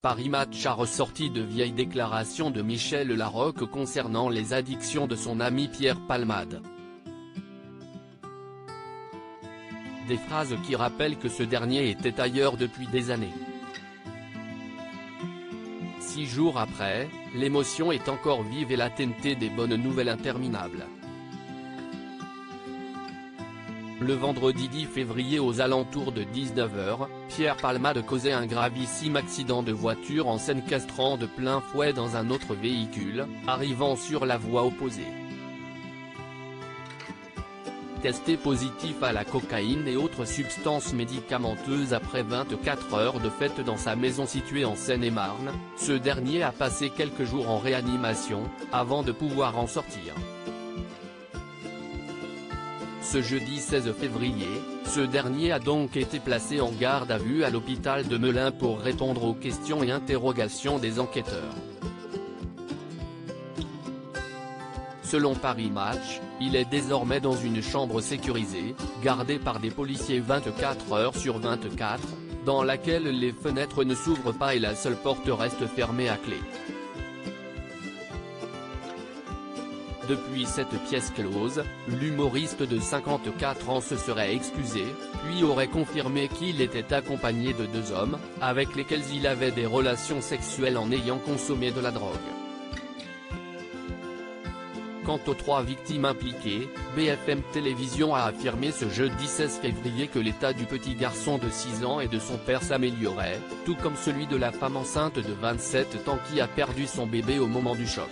Paris Match a ressorti de vieilles déclarations de Michel Larocque concernant les addictions de son ami Pierre Palmade. Des phrases qui rappellent que ce dernier était ailleurs depuis des années. 6 jours après, l'émotion est encore vive et la TNT des bonnes nouvelles interminables. Le vendredi 10 février aux alentours de 19 h, Pierre Palmade causait un gravissime accident de voiture en s'encastrant de plein fouet dans un autre véhicule, arrivant sur la voie opposée. Testé positif à la cocaïne et autres substances médicamenteuses après 24 heures de fête dans sa maison située en Seine-et-Marne, ce dernier a passé quelques jours en réanimation, avant de pouvoir en sortir. Ce jeudi 16 février, ce dernier a donc été placé en garde à vue à l'hôpital de Melun pour répondre aux questions et interrogations des enquêteurs. Selon Paris Match, il est désormais dans une chambre sécurisée, gardée par des policiers 24 heures sur 24, dans laquelle les fenêtres ne s'ouvrent pas et la seule porte reste fermée à clé. Depuis cette pièce close, l'humoriste de 54 ans se serait excusé, puis aurait confirmé qu'il était accompagné de 2 hommes, avec lesquels il avait des relations sexuelles en ayant consommé de la drogue. Quant aux 3 victimes impliquées, BFM Télévision a affirmé ce jeudi 16 février que l'état du petit garçon de 6 ans et de son père s'améliorait, tout comme celui de la femme enceinte de 27 ans qui a perdu son bébé au moment du choc.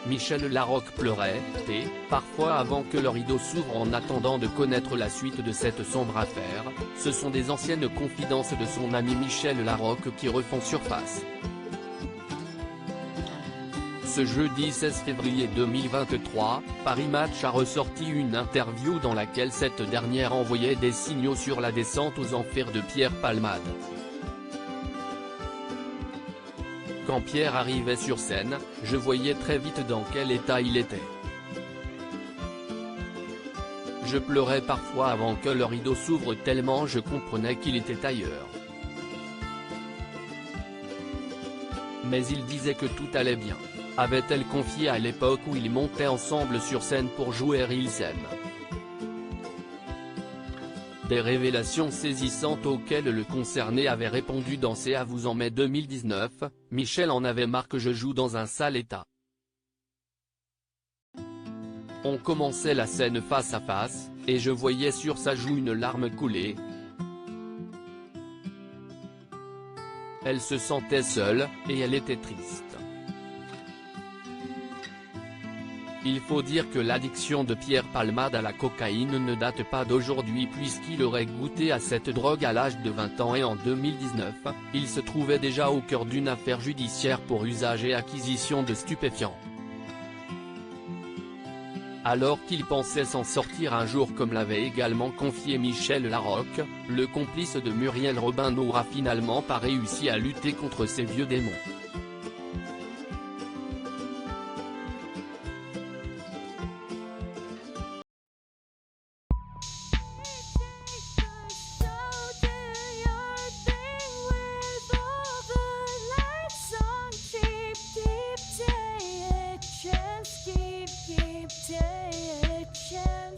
Michel Larocque pleurait, parfois avant que le rideau s'ouvre en attendant de connaître la suite de cette sombre affaire. Ce sont des anciennes confidences de son ami Michel Larocque qui refont surface. Ce jeudi 16 février 2023, Paris Match a ressorti une interview dans laquelle cette dernière envoyait des signaux sur la descente aux enfers de Pierre Palmade. Quand Pierre arrivait sur scène, je voyais très vite dans quel état il était. Je pleurais parfois avant que le rideau s'ouvre tellement je comprenais qu'il était ailleurs. Mais il disait que tout allait bien, avait-elle confié à l'époque où ils montaient ensemble sur scène pour jouer Ils s'aiment. Des révélations saisissantes auxquelles le concerné avait répondu dans C'est à vous en mai 2019, Michel en avait marre que je joue dans un sale état. On commençait la scène face à face, et je voyais sur sa joue une larme couler. Elle se sentait seule, et elle était triste. Il faut dire que l'addiction de Pierre Palmade à la cocaïne ne date pas d'aujourd'hui puisqu'il aurait goûté à cette drogue à l'âge de 20 ans et en 2019, il se trouvait déjà au cœur d'une affaire judiciaire pour usage et acquisition de stupéfiants. Alors qu'il pensait s'en sortir un jour comme l'avait également confié Michel Larocque, le complice de Muriel Robin n'aura finalement pas réussi à lutter contre ces vieux démons. Keep